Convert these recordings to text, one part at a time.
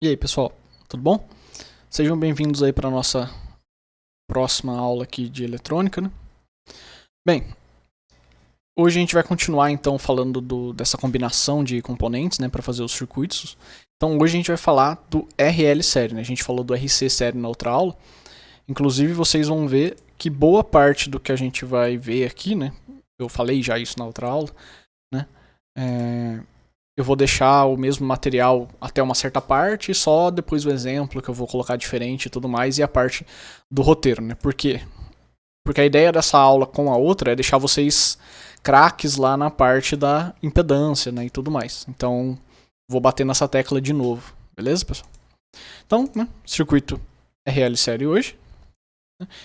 E aí, pessoal, tudo bom? Sejam bem-vindos aí para a nossa próxima aula aqui de eletrônica, né? Bem, hoje a gente vai continuar então falando dessa combinação de componentes, né, para fazer os circuitos. Então hoje a gente vai falar do RL série, né? A gente falou do RC série na outra aula. Inclusive vocês vão ver que boa parte do que a gente vai ver aqui, né? Eu falei já isso na outra aula, né? Eu vou deixar o mesmo material até uma certa parte e só depois o exemplo que eu vou colocar diferente e tudo mais, e a parte do roteiro, né? Por quê? Porque a ideia dessa aula com a outra é deixar vocês craques lá na parte da impedância, né, e tudo mais. Então, vou bater nessa tecla de novo, beleza, pessoal? Então, né, circuito RL série hoje.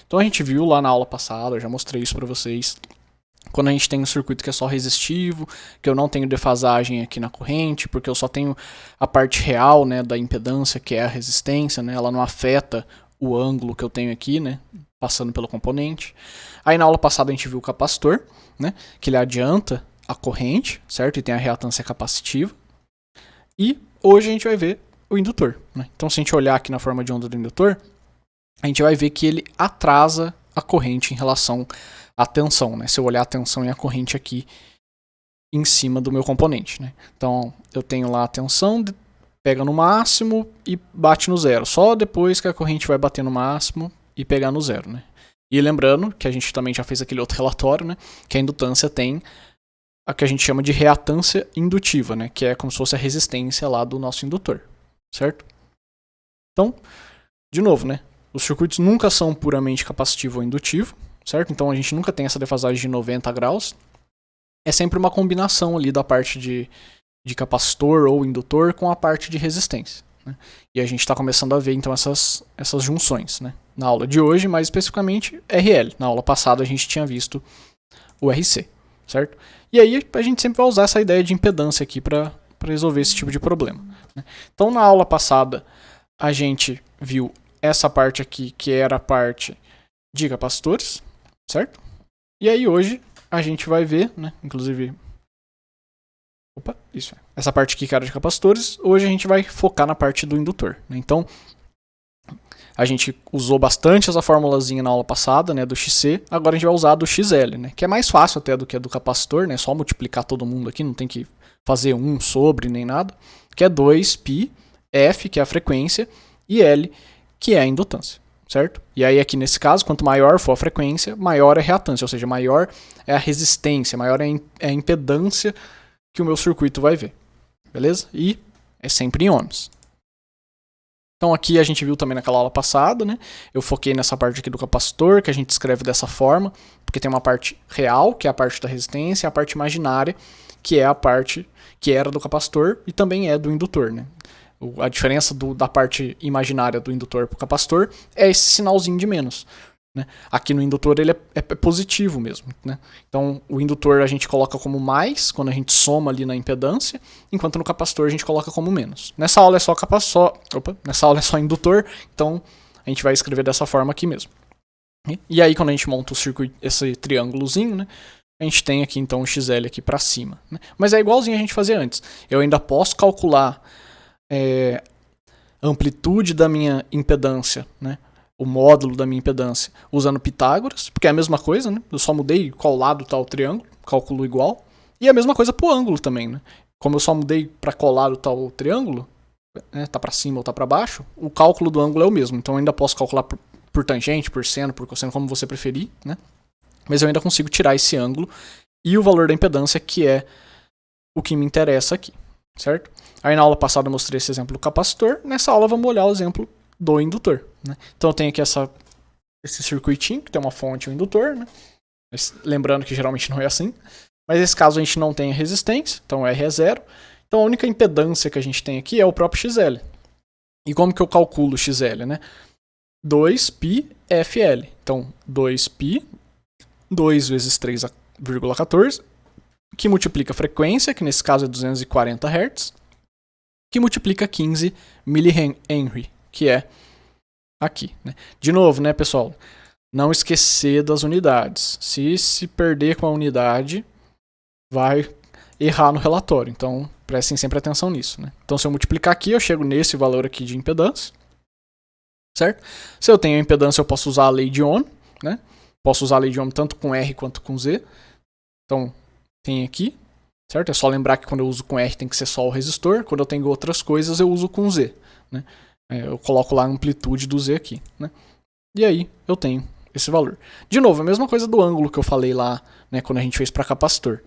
Então a gente viu lá na aula passada, eu já mostrei isso para vocês. Quando a gente tem um circuito que é só resistivo, que eu não tenho defasagem aqui na corrente, porque eu só tenho a parte real, né, da impedância, que é a resistência, né, ela não afeta o ângulo que eu tenho aqui, né, passando pelo componente. Aí na aula passada a gente viu o capacitor, né, que ele adianta a corrente, certo? E tem a reatância capacitiva. E hoje a gente vai ver o indutor, né? Então se a gente olhar aqui na forma de onda do indutor, a gente vai ver que ele atrasa a corrente em relação à tensão, né? Se eu olhar a tensão e a corrente aqui em cima do meu componente, né? Então eu tenho lá a tensão, pega no máximo e bate no zero. Só depois que a corrente vai bater no máximo e pegar no zero, né? E lembrando que a gente também já fez aquele outro relatório, né? Que a indutância tem a que a gente chama de reatância indutiva, né? Que é como se fosse a resistência lá do nosso indutor, certo? Então, de novo, né? Os circuitos nunca são puramente capacitivo ou indutivo, certo? Então a gente nunca tem essa defasagem de 90 graus. É sempre uma combinação ali da parte de capacitor ou indutor com a parte de resistência, né? E a gente está começando a ver então essas junções, né? Na aula de hoje, mais especificamente RL. Na aula passada a gente tinha visto o RC, certo? E aí a gente sempre vai usar essa ideia de impedância aqui para resolver esse tipo de problema, né? Então na aula passada a gente viu essa parte aqui, que era a parte de capacitores, certo? E aí hoje a gente vai ver, né, inclusive... Opa, isso. Essa parte aqui que era de capacitores, hoje a gente vai focar na parte do indutor, né? Então, a gente usou bastante essa formulazinha na aula passada, né, do XC, agora a gente vai usar a do XL, né, que é mais fácil até do que a do capacitor, né, só multiplicar todo mundo aqui, não tem que fazer 1 sobre nem nada, que é 2π, F, que é a frequência, e L, que é a indutância, certo? E aí aqui nesse caso, quanto maior for a frequência, maior é a reatância, ou seja, maior é a resistência, maior é a impedância que o meu circuito vai ver, beleza? E é sempre em ohms. Então aqui a gente viu também naquela aula passada, né? Eu foquei nessa parte aqui do capacitor, que a gente escreve dessa forma, porque tem uma parte real, que é a parte da resistência, e a parte imaginária, que é a parte que era do capacitor e também é do indutor, né? A diferença da parte imaginária do indutor para o capacitor é esse sinalzinho de menos, né? Aqui no indutor ele é positivo mesmo, né? Então o indutor a gente coloca como mais quando a gente soma ali na impedância, enquanto no capacitor a gente coloca como menos. Nessa aula é só nessa aula é só indutor, então a gente vai escrever dessa forma aqui mesmo. E aí quando a gente monta o circuito, esse triângulozinho, né, a gente tem aqui então o XL aqui para cima, né? Mas é igualzinho a gente fazia antes. Eu ainda posso calcular amplitude da minha impedância, né? O módulo da minha impedância usando Pitágoras, porque é a mesma coisa, né? Eu só mudei qual lado está o triângulo, cálculo igual. E a mesma coisa para o ângulo também, né? Como eu só mudei para qual lado está o triângulo, né? Tá para cima ou tá para baixo, o cálculo do ângulo é o mesmo. Então eu ainda posso calcular por tangente, por seno, por cosseno, como você preferir, né? Mas eu ainda consigo tirar esse ângulo e o valor da impedância, que é o que me interessa aqui, certo? Aí na aula passada eu mostrei esse exemplo do capacitor, nessa aula vamos olhar o exemplo do indutor, né? Então eu tenho aqui esse circuitinho, que tem uma fonte e um indutor, né? Mas, lembrando que geralmente não é assim, mas nesse caso a gente não tem resistência, então R é zero. Então a única impedância que a gente tem aqui é o próprio XL. E como que eu calculo o XL, né? 2π FL. Então 2π, 2 vezes 3,14, que multiplica a frequência, que nesse caso é 240 Hz, que multiplica 15 mH, que é aqui, né? De novo, né, pessoal? Não esquecer das unidades. Se perder com a unidade, vai errar no relatório. Então, Prestem sempre atenção nisso, né? Então se eu multiplicar aqui, eu chego nesse valor aqui de impedância, certo? Se eu tenho impedância, eu posso usar a lei de Ohm, né? Posso usar a lei de Ohm tanto com R quanto com Z. Então, tem aqui, certo? É só lembrar que quando eu uso com R tem que ser só o resistor. Quando eu tenho outras coisas, eu uso com Z, né? Eu coloco lá a amplitude do Z aqui, né? E aí, eu tenho esse valor. De novo, a mesma coisa do ângulo que eu falei lá, né, quando a gente fez para capacitor.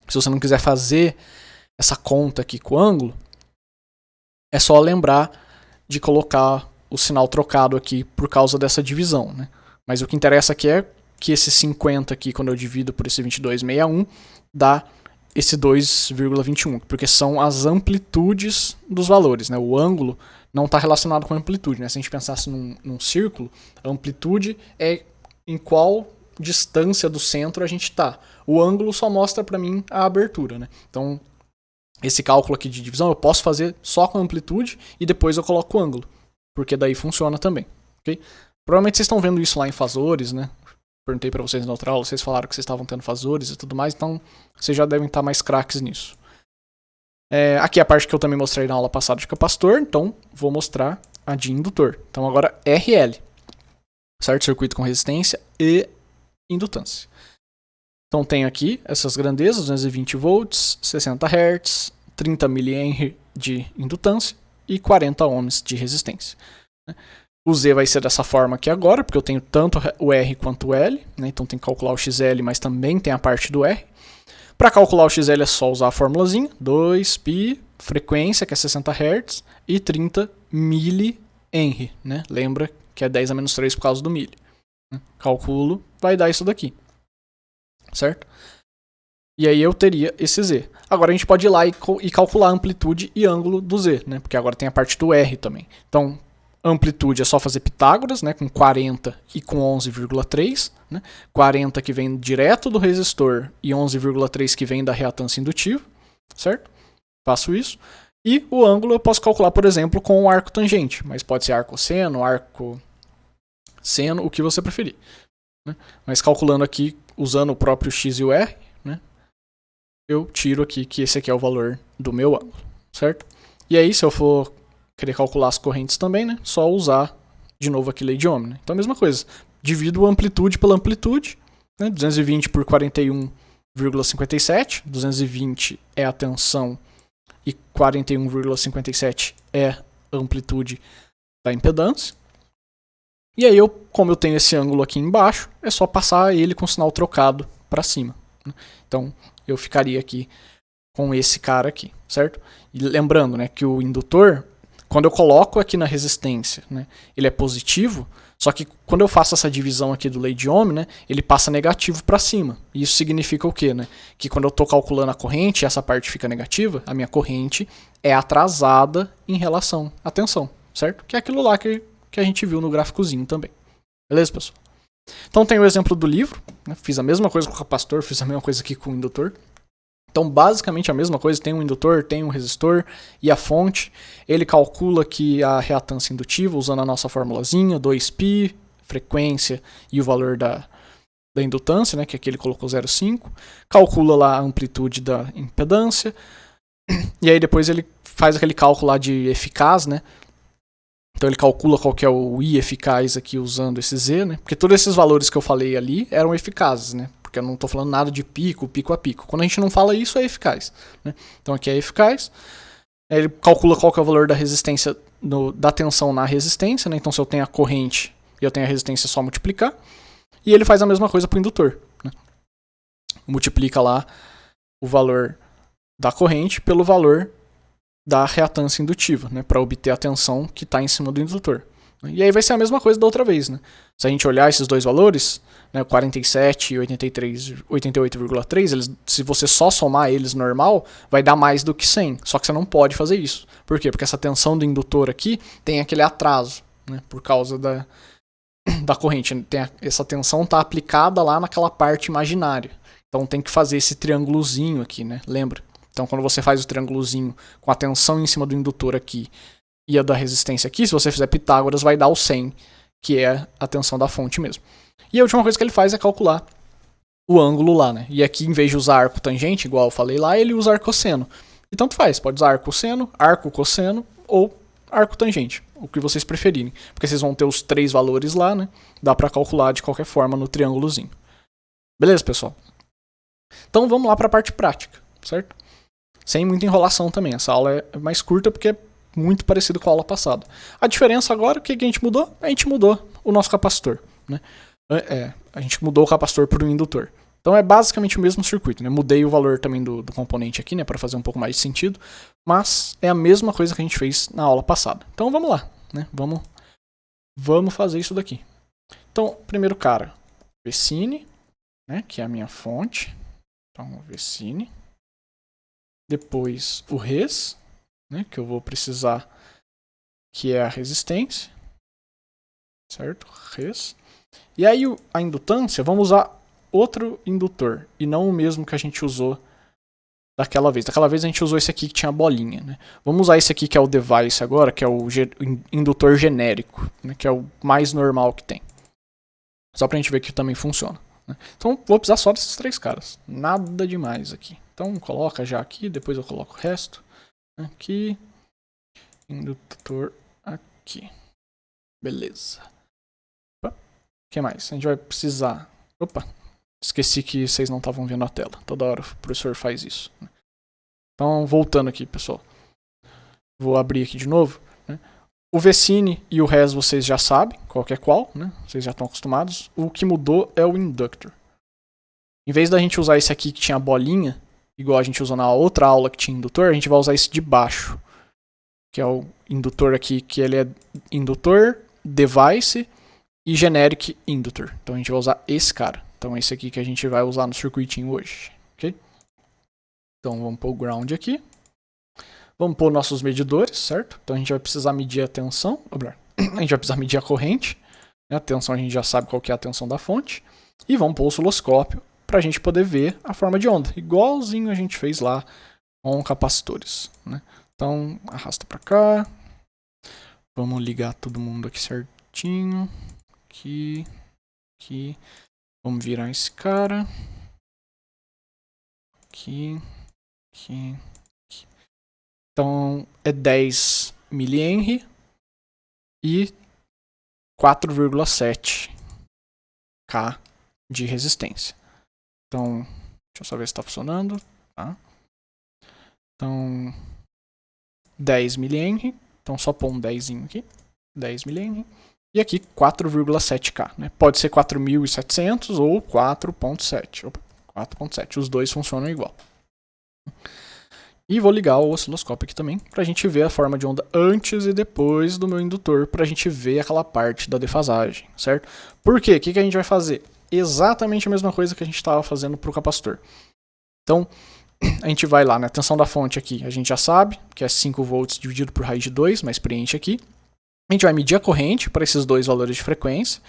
Se você não quiser fazer essa conta aqui com o ângulo, é só lembrar de colocar o sinal trocado aqui por causa dessa divisão, né? Mas o que interessa aqui é que esse 50 aqui, quando eu divido por esse 22,61, dá esse 2,21, porque são as amplitudes dos valores, né? O ângulo não está relacionado com a amplitude, né? Se a gente pensasse num círculo, a amplitude é em qual distância do centro a gente está. O ângulo só mostra para mim a abertura, né? Então, esse cálculo aqui de divisão eu posso fazer só com a amplitude e depois eu coloco o ângulo, porque daí funciona também, ok? Provavelmente vocês estão vendo isso lá em fasores, né? Perguntei para vocês na outra aula, vocês falaram que vocês estavam tendo fasores e tudo mais, então vocês já devem estar mais craques nisso. Aqui é a parte que eu também mostrei na aula passada de capacitor, então vou mostrar a de indutor. Então agora RL, certo? Circuito com resistência e indutância. Então tenho aqui essas grandezas, 220 volts, 60 Hz, 30 mA de indutância e 40 ohms de resistência. O Z vai ser dessa forma aqui agora, porque eu tenho tanto o R quanto o L, né? Então tem que calcular o XL, mas também tem a parte do R. Para calcular o XL é só usar a formulazinha, 2π, frequência, que é 60 Hz, e 30 mH, né? Lembra que é 10 a menos 3 por causa do milho. Calculo, vai dar isso daqui, certo? E aí eu teria esse Z. Agora a gente pode ir lá e calcular a amplitude e ângulo do Z, né? Porque agora tem a parte do R também. Então, amplitude é só fazer Pitágoras, né, com 40 e com 11,3, né, 40 que vem direto do resistor e 11,3 que vem da reatância indutiva, certo? Faço isso. E o ângulo eu posso calcular, por exemplo, com o arco tangente, mas pode ser arco seno, arco seno, o que você preferir, né? Mas calculando aqui, usando o próprio X e o R, né, eu tiro aqui que esse aqui é o valor do meu ângulo, certo? E aí, se eu for querer calcular as correntes também, né? Só usar de novo aqui lei de Ohm, né? Então a mesma coisa. Divido a amplitude pela amplitude, né? 220 por 41,57. 220 é a tensão e 41,57 é a amplitude da impedância. E aí, como eu tenho esse ângulo aqui embaixo, é só passar ele com o sinal trocado para cima, né? Então eu ficaria aqui com esse cara aqui, certo? E lembrando, né, que o indutor, quando eu coloco aqui na resistência, né, ele é positivo, só que quando eu faço essa divisão aqui do lei de Ohm, né, ele passa negativo para cima. E isso significa o quê? Né? Que quando eu estou calculando a corrente, essa parte fica negativa, a minha corrente é atrasada em relação à tensão, certo? Que é aquilo lá que a gente viu no gráficozinho também. Beleza, pessoal? Então tem o exemplo do livro, né, fiz a mesma coisa com o capacitor, fiz a mesma coisa aqui com o indutor. Então, basicamente a mesma coisa, tem um indutor, tem um resistor e a fonte. Ele calcula aqui a reatância indutiva usando a nossa formulazinha, 2π, frequência e o valor da indutância, né, que aqui ele colocou 0,5. Calcula lá a amplitude da impedância. E aí depois ele faz aquele cálculo lá de eficaz, né? Então ele calcula qual que é o I eficaz aqui usando esse Z, né? Porque todos esses valores que eu falei ali eram eficazes, né? Porque eu não estou falando nada de pico a pico. Quando a gente não fala isso, é eficaz, né? Então aqui é eficaz. Ele calcula qual que é o valor da resistência, da tensão na resistência, né? Então se eu tenho a corrente e eu tenho a resistência, é só multiplicar. E ele faz a mesma coisa para o indutor, né? Multiplica lá o valor da corrente pelo valor da reatância indutiva, né? Para obter a tensão que está em cima do indutor. E aí vai ser a mesma coisa da outra vez, né? Se a gente olhar esses dois valores, né, 47 e 88,3, se você só somar eles normal, vai dar mais do que 100. Só que você não pode fazer isso. Por quê? Porque essa tensão do indutor aqui tem aquele atraso, né, por causa da corrente. Essa tensão está aplicada lá naquela parte imaginária. Então tem que fazer esse triângulozinho aqui, né? Lembra? Então quando você faz o triângulozinho com a tensão em cima do indutor aqui e a da resistência aqui, se você fizer Pitágoras, vai dar o 100, que é a tensão da fonte mesmo. E a última coisa que ele faz é calcular o ângulo lá, né? E aqui, em vez de usar arco tangente, igual eu falei lá, ele usa arcosseno. E tanto faz, pode usar arco cosseno ou arco tangente, o que vocês preferirem. Porque vocês vão ter os 3 valores lá, né? Dá pra calcular de qualquer forma no triângulozinho. Beleza, pessoal? Então vamos lá pra parte prática, certo? Sem muita enrolação também. Essa aula é mais curta porque é muito parecido com a aula passada. A diferença agora, o que a gente mudou? A gente mudou o nosso capacitor, né? A gente mudou o capacitor por um indutor. Então é basicamente o mesmo circuito, né? Mudei o valor também do componente aqui, né, para fazer um pouco mais de sentido, mas é a mesma coisa que a gente fez na aula passada. Então vamos lá, né? Vamos fazer isso daqui. Então, primeiro cara, Vecine, né, que é a minha fonte. Então, Vecine. Depois o Res, né, que eu vou precisar, que é a resistência, certo? Res. E aí a indutância, vamos usar outro indutor e não o mesmo que a gente usou daquela vez. Daquela vez a gente usou esse aqui que tinha bolinha, né? Vamos usar esse aqui que é o device agora, que é o indutor genérico, né, que é o mais normal que tem. Só pra gente ver que também funciona, né? Então vou precisar só desses 3 caras. Nada demais aqui. Então coloca já aqui, depois eu coloco o resto. Aqui. Indutor aqui. Beleza. O que mais? A gente vai precisar... Opa! Esqueci que vocês não estavam vendo a tela. Toda hora o professor faz isso. Então, voltando aqui, pessoal. Vou abrir aqui de novo, né? O Vecine e o Res vocês já sabem qual que é qual, né? Vocês já estão acostumados. O que mudou é o Inductor. Em vez da gente usar esse aqui que tinha bolinha, igual a gente usou na outra aula que tinha indutor, a gente vai usar esse de baixo, que é o indutor aqui, que ele é indutor, device e generic indutor. Então a gente vai usar esse cara. Então esse aqui que a gente vai usar no circuitinho hoje, ok? Então vamos pôr o ground aqui. Vamos pôr nossos medidores, certo? Então a gente vai precisar medir a tensão, a gente vai precisar medir a corrente, né? A tensão a gente já sabe qual que é a tensão da fonte. E vamos pôr o osciloscópio para a gente poder ver a forma de onda, igualzinho a gente fez lá com capacitores, né? Então arrasta para cá. Vamos ligar todo mundo aqui certinho. Aqui. Vamos virar esse cara. Aqui. Então é 10 mH e 4,7 K de resistência. Então, deixa eu só ver se está funcionando. Tá? Então, 10 mH. Então só pôr um 10 aqui. 10 mH. E aqui 4,7K. Né? Pode ser 4.700 ou 4.7. 4.7. Os dois funcionam igual. E vou ligar o osciloscópio aqui também, para a gente ver a forma de onda antes e depois do meu indutor, para a gente ver aquela parte da defasagem, certo? Por quê? O que a gente vai fazer? Exatamente a mesma coisa que a gente estava fazendo para o capacitor. Então, a gente vai lá na tensão da fonte aqui, a gente já sabe, que é 5 volts dividido por raiz de 2, mas preenche aqui. A gente vai medir a corrente para esses dois valores de frequência.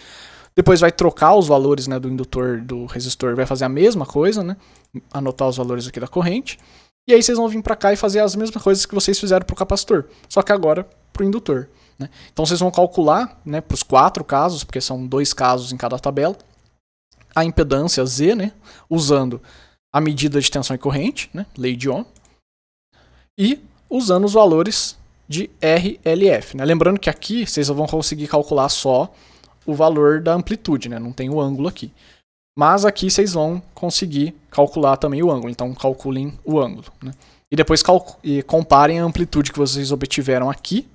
Depois vai trocar os valores, né, do indutor, do resistor, vai fazer a mesma coisa, né? Anotar os valores aqui da corrente. E aí vocês vão vir para cá e fazer as mesmas coisas que vocês fizeram para o capacitor, só que agora para o indutor, né? Então vocês vão calcular, né, para os 4 casos, porque são 2 casos em cada tabela, a impedância Z, né, usando a medida de tensão e corrente, né, lei de Ohm, e usando os valores de RLF. Né? Lembrando que aqui vocês vão conseguir calcular só o valor da amplitude, né, não tem o ângulo aqui. Mas aqui vocês vão conseguir calcular também o ângulo, então calculem o ângulo, né? E depois comparem a amplitude que vocês obtiveram aqui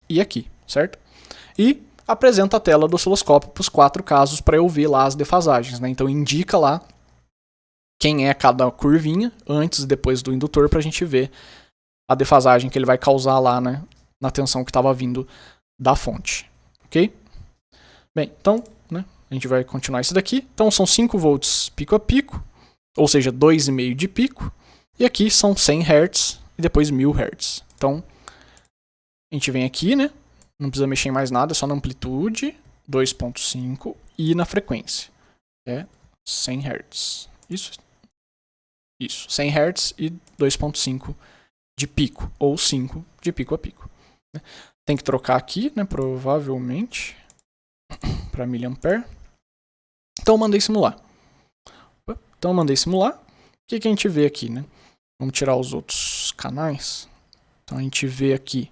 e aqui, certo? E apresenta a tela do osciloscópio para os 4 casos para eu ver lá as defasagens, né? Então indica lá quem é cada curvinha antes e depois do indutor para a gente ver a defasagem que ele vai causar lá, né, na tensão que estava vindo da fonte, ok? Bem, então, né, a gente vai continuar isso daqui. Então são 5 volts pico a pico, ou seja, 2,5 de pico. E aqui são 100 Hz e depois 1000 Hz. Então a gente vem aqui, né? Não precisa mexer em mais nada, só na amplitude, 2,5 e na frequência. É 100 Hz. Isso. 100 Hz e 2,5 de pico, ou 5 de pico a pico. Tem que trocar aqui, né? Provavelmente para miliampere. Então eu mandei simular. O que a gente vê aqui, né? Vamos tirar os outros canais, então a gente vê aqui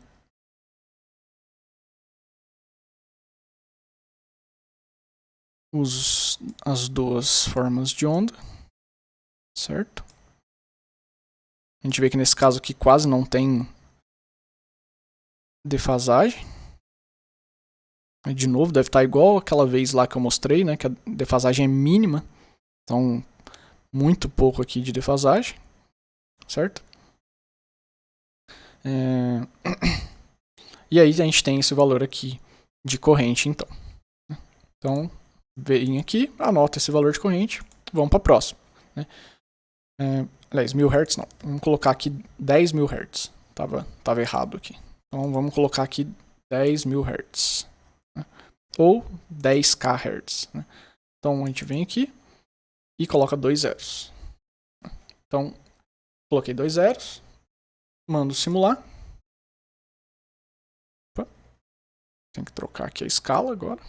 as duas formas de onda, certo? A gente vê que nesse caso aqui quase não tem defasagem. De novo, deve estar igual aquela vez lá que eu mostrei, né? Que a defasagem é mínima. Então, muito pouco aqui de defasagem, certo? E aí a gente tem esse valor aqui de corrente, então. Então, vem aqui, anota esse valor de corrente, vamos para a próxima. Né? Aliás, 1000 Hz não. Vamos colocar aqui 10.000 Hz. Tava errado aqui. Então vamos colocar aqui 10.000 Hz. Né? Ou 10k Hz. Né? Então a gente vem aqui e coloca 2 zeros. Então, coloquei 2 zeros. Mando simular. Opa. Tem que trocar aqui a escala agora.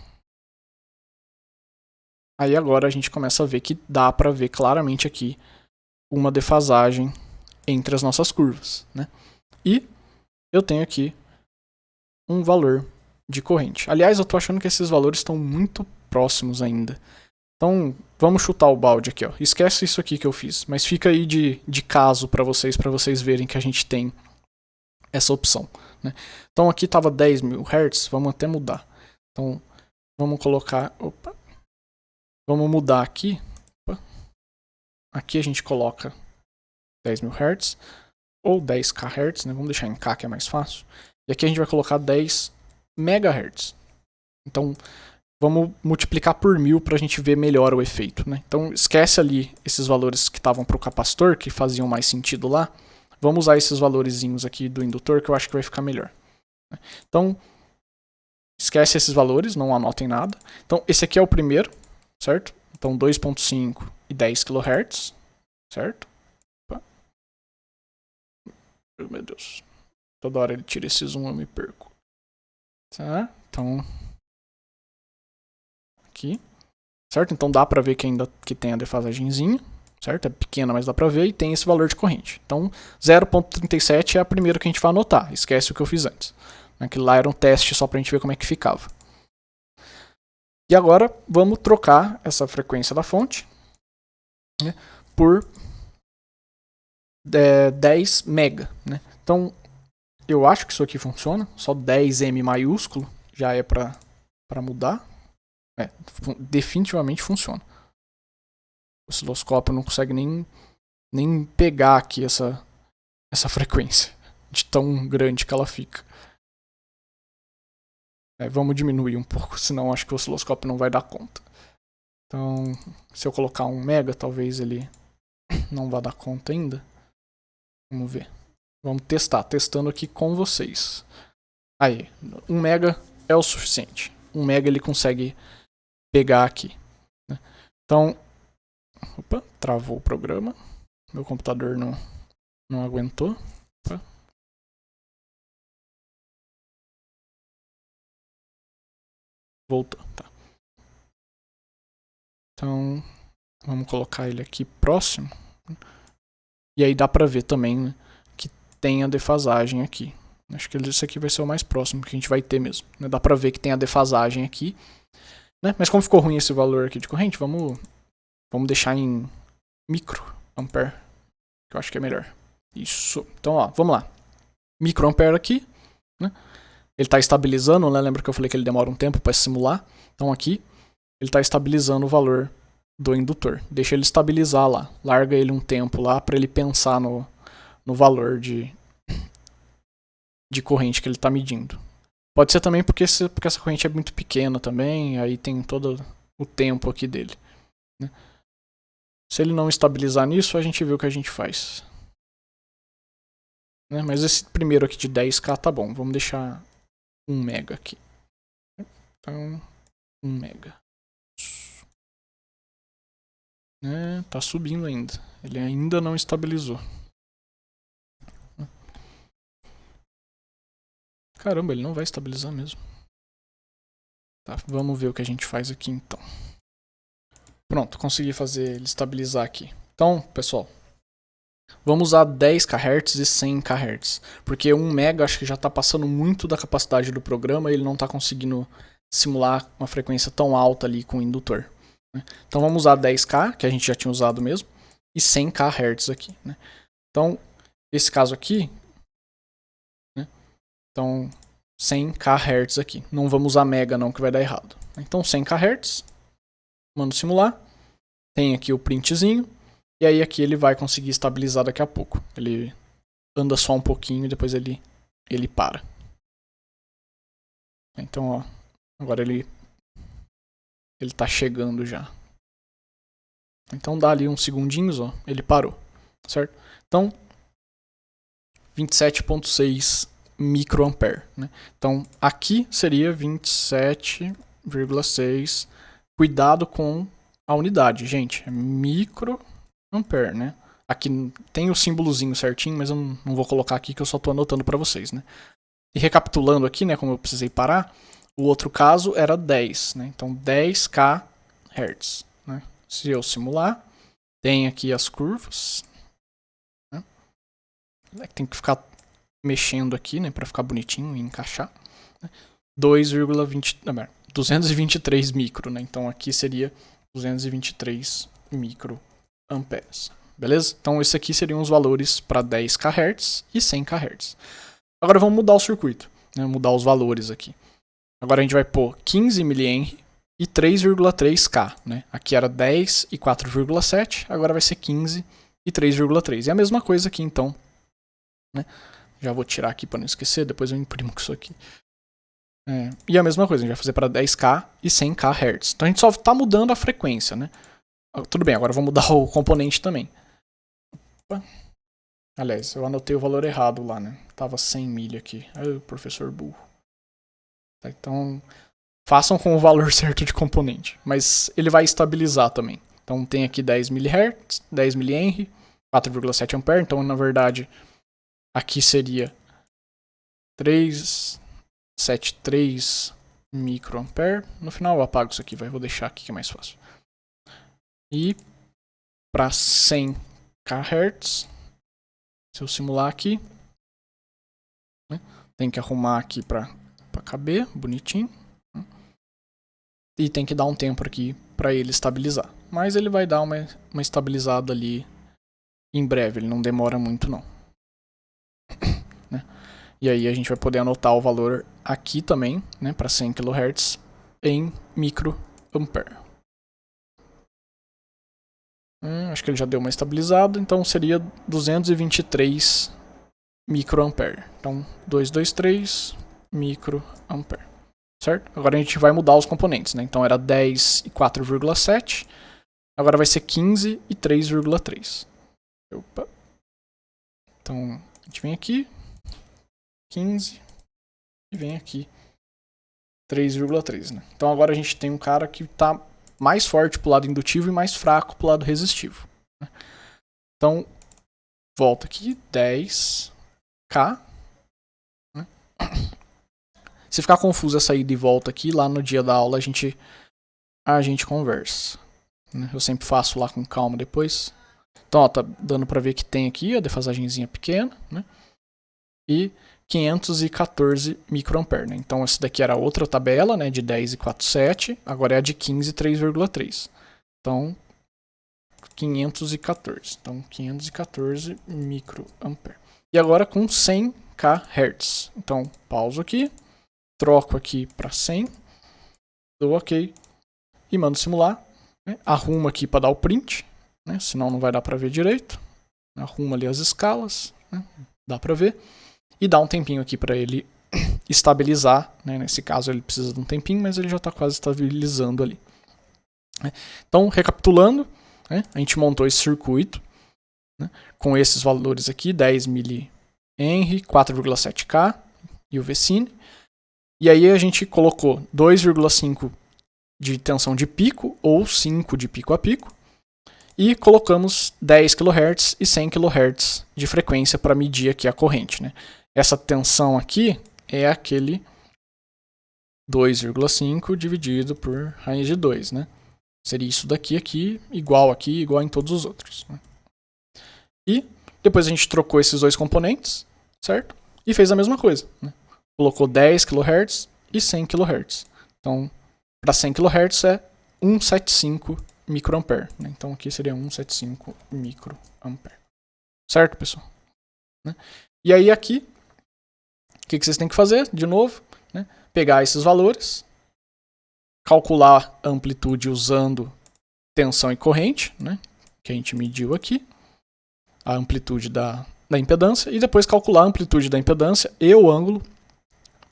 Aí agora a gente começa a ver que dá para ver claramente aqui uma defasagem entre as nossas curvas, né? E eu tenho aqui um valor de corrente. Aliás, eu tô achando que esses valores estão muito próximos ainda. Então, vamos chutar o balde aqui, ó. Esquece isso aqui que eu fiz, mas fica aí de caso para vocês verem que a gente tem essa opção, né? Então aqui tava 10.000 Hz, vamos até mudar. Então, vamos colocar, vamos mudar aqui. Aqui a gente coloca 10.000 Hz ou 10k Hz, né? Vamos deixar em K que é mais fácil. E aqui a gente vai colocar 10 MHz. Então, vamos multiplicar por 1000 para a gente ver melhor o efeito, né? Então, esquece ali esses valores que estavam para o capacitor, que faziam mais sentido lá. Vamos usar esses valorezinhos aqui do indutor, que eu acho que vai ficar melhor. Então, esquece esses valores, não anotem nada. Então, esse aqui é o primeiro, certo? Então, 2.5 e 10 kHz, certo? Opa. Meu Deus. Toda hora ele tira esse zoom, eu me perco. Tá? Então, aqui. Certo? Então dá pra ver que ainda que tem a defasagenzinha, certo? É pequena, mas dá pra ver e tem esse valor de corrente. Então, 0.37 é a primeira que a gente vai anotar. Esquece o que eu fiz antes. Aquilo lá era um teste só pra gente ver como é que ficava. E agora vamos trocar essa frequência da fonte, né, por 10 mega. Né? Então, eu acho que isso aqui funciona. Só 10M maiúsculo já é pra mudar. Definitivamente funciona. O osciloscópio não consegue nem pegar aqui essa frequência de tão grande que ela fica. Vamos diminuir um pouco, senão acho que o osciloscópio não vai dar conta. Então, se eu colocar 1 mega, talvez ele não vá dar conta ainda. Vamos ver. Vamos testar, testando aqui com vocês. Aí, 1 mega é o suficiente. 1 mega ele consegue pegar aqui. Né? Então, opa, travou o programa. Meu computador não aguentou. Opa. Voltou, tá. Então, vamos colocar ele aqui próximo. E aí dá pra ver também, né, que tem a defasagem aqui. Acho que esse aqui vai ser o mais próximo que a gente vai ter mesmo. Né? Dá pra ver que tem a defasagem aqui. Né? Mas como ficou ruim esse valor aqui de corrente, vamos deixar em microampere, que eu acho que é melhor. Isso. Então, ó, vamos lá. Microampere aqui, né? Ele está estabilizando, né? Lembra que eu falei que ele demora um tempo para simular? Então aqui, ele está estabilizando o valor do indutor. Deixa ele estabilizar lá. Larga ele um tempo lá para ele pensar no valor de corrente que ele está medindo. Pode ser também porque essa corrente é muito pequena também, aí tem todo o tempo aqui dele. Né? Se ele não estabilizar nisso, a gente vê o que a gente faz. Né? Mas esse primeiro aqui de 10k tá bom. Vamos deixar 1 mega aqui. Então, 1 mega. Tá subindo ainda. Ele ainda não estabilizou. Caramba, ele não vai estabilizar mesmo. Tá, vamos ver o que a gente faz aqui então. Pronto, consegui fazer ele estabilizar aqui. Então, pessoal, Vamos usar 10 kHz e 100 kHz, porque 1 MB acho que já está passando muito da capacidade do programa e ele não está conseguindo simular uma frequência tão alta ali com o indutor. Né? Então vamos usar 10K, que a gente já tinha usado mesmo, e 100 kHz aqui. Né? Então, esse caso aqui, né? Então 100 kHz aqui. Não vamos usar mega não, que vai dar errado. Então 100 kHz, mando simular, tem aqui o printzinho, e aí aqui ele vai conseguir estabilizar daqui a pouco. Ele anda só um pouquinho e depois ele para. Então, ó, agora ele tá chegando já. Então dá ali uns segundinhos, ó, ele parou, certo? Então, 27,6 microampere, né? Então, aqui seria 27,6. Cuidado com a unidade, gente. É microampere, né? Aqui tem o símbolozinho certinho, mas eu não vou colocar aqui que eu só estou anotando para vocês, né? E recapitulando aqui, né, como eu precisei parar, o outro caso era 10, né? Então 10 kHz, né? Se eu simular, tem aqui as curvas, né? Tem que ficar mexendo aqui, né, para ficar bonitinho e encaixar. 223 micro, né? Então aqui seria 223 microamperes. Beleza? Então esse aqui seriam os valores para 10 kHz e 100 kHz. Agora vamos mudar o circuito, né? Mudar os valores aqui. Agora a gente vai pôr 15 mH e 3,3K, né? Aqui era 10 e 4,7, agora vai ser 15 e 3,3. E a mesma coisa aqui então, né? Já vou tirar aqui para não esquecer, depois eu imprimo com isso aqui. E a mesma coisa, a gente vai fazer para 10K e 100 kHz. Então a gente só está mudando a frequência, né? Tudo bem, agora eu vou mudar o componente também. Opa. Aliás, eu anotei o valor errado lá, né? Tava 100 milha aqui. Ai, professor burro. Tá, então, façam com o valor certo de componente. Mas ele vai estabilizar também. Então tem aqui 10 mHz, 10 mH, 4,7 A. Então, na verdade, aqui seria 373 microampere. No final eu apago isso aqui, vou deixar aqui que é mais fácil. E para 100 kHz, se eu simular aqui, né, tem que arrumar aqui para caber, bonitinho. Né, e tem que dar um tempo aqui para ele estabilizar. Mas ele vai dar uma estabilizada ali em breve, ele não demora muito não. Né? E aí a gente vai poder anotar o valor aqui também, né, para 100 kHz em microampere. Acho que ele já deu uma estabilizada, então seria 223 microampere. Então 223 microampere, certo? Agora a gente vai mudar os componentes, né? Então era 10 e 4,7, agora vai ser 15 e 3,3. Opa. Então a gente vem aqui, 15 e vem aqui 3,3, né? Então agora a gente tem um cara que está mais forte para o lado indutivo e mais fraco para o lado resistivo. Né? Então, volta aqui, 10K. Né? Se ficar confuso essa ida e volta aqui, lá no dia da aula a gente conversa. Né? Eu sempre faço lá com calma depois. Então, ó, tá dando para ver que tem aqui a defasagenzinha pequena, né? E 514 microampere, né? Então essa daqui era outra tabela, né, de 10 e 4,7, agora é a de 15 e 3,3. Então 514. Então 514 microampere. E agora com 100 kHz. Então pauso aqui, troco aqui para 100, dou OK e mando simular, né? Arrumo aqui para dar o print, né? Senão não vai dar para ver direito. Arrumo ali as escalas, né? Dá para ver. E dá um tempinho aqui para ele estabilizar, né? Nesse caso ele precisa de um tempinho, mas ele já está quase estabilizando ali. Então, recapitulando, né? A gente montou esse circuito, né? Com esses valores aqui, 10 mH, 4,7K e o VCine. E aí a gente colocou 2,5 de tensão de pico ou 5 de pico a pico. E colocamos 10 kHz e 100 kHz de frequência para medir aqui a corrente, né? Essa tensão aqui é aquele 2,5 dividido por raiz de 2, né? Seria isso daqui igual em todos os outros. Né? E Depois a gente trocou esses dois componentes, certo? E fez a mesma coisa, né? Colocou 10 kHz e 100 kHz. Então, para 100 kHz é 175 microampere, né? Então aqui seria 175 microampere. Certo, pessoal? Né? E aí aqui, o que vocês têm que fazer? De novo, né? Pegar esses valores, calcular a amplitude usando tensão e corrente, né? Que a gente mediu aqui, a amplitude da impedância, e depois calcular a amplitude da impedância e o ângulo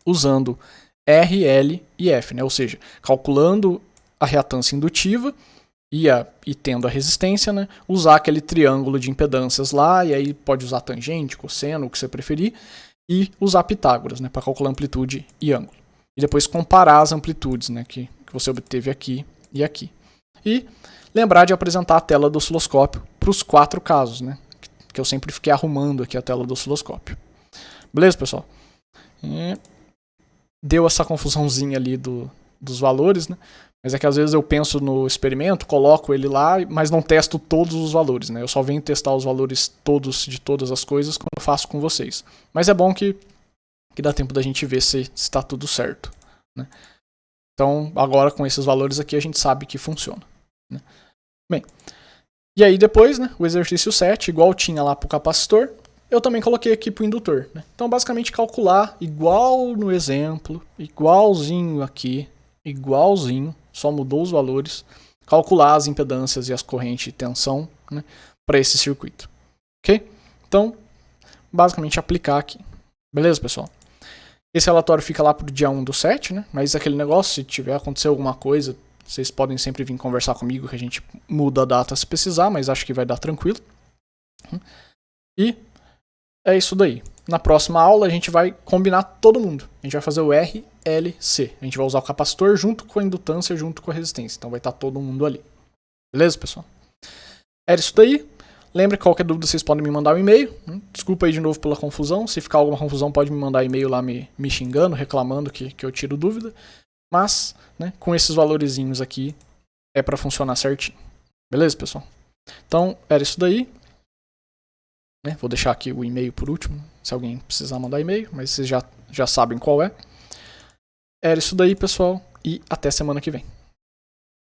usando R, L e F, né? Ou seja, calculando a reatância indutiva e tendo a resistência, né? Usar aquele triângulo de impedâncias lá, e aí pode usar tangente, cosseno, o que você preferir, e usar Pitágoras, né? Para calcular amplitude e ângulo. E depois comparar as amplitudes, né? Que você obteve aqui e aqui. E lembrar de apresentar a tela do osciloscópio para os 4 casos, né? Que eu sempre fiquei arrumando aqui a tela do osciloscópio. Beleza, pessoal? Deu essa confusãozinha ali dos valores, né? Mas é que às vezes eu penso no experimento, coloco ele lá, mas não testo todos os valores, né? Eu só venho testar os valores todos de todas as coisas quando eu faço com vocês. Mas é bom que dá tempo da gente ver se está tudo certo, né? Então, agora com esses valores aqui a gente sabe que funciona, né? Bem, e aí depois, né, o exercício 7, igual tinha lá para o capacitor, eu também coloquei aqui para o indutor, né? Então, basicamente, calcular igual no exemplo, igualzinho aqui, igualzinho, só mudou os valores, calcular as impedâncias e as correntes de tensão, né, para esse circuito. Ok? Então, basicamente, aplicar aqui. Beleza, pessoal? Esse relatório fica lá para o dia 1/7, né? Mas aquele negócio, se tiver acontecer alguma coisa, vocês podem sempre vir conversar comigo que a gente muda a data se precisar, mas acho que vai dar tranquilo. E é isso daí. Na próxima aula a gente vai combinar todo mundo. A gente vai fazer o RLC. A gente vai usar o capacitor junto com a indutância, junto com a resistência. Então vai estar todo mundo ali. Beleza, pessoal? Era isso daí. Lembre que qualquer dúvida vocês podem me mandar um e-mail. Desculpa aí de novo pela confusão. Se ficar alguma confusão, pode me mandar e-mail lá me xingando, reclamando que eu tiro dúvida. Mas, né, com esses valorezinhos aqui, é para funcionar certinho. Beleza, pessoal? Então, era isso daí. Né? Vou deixar aqui o e-mail por último, se alguém precisar mandar e-mail, mas vocês já sabem qual é. Era isso daí, pessoal, e até semana que vem.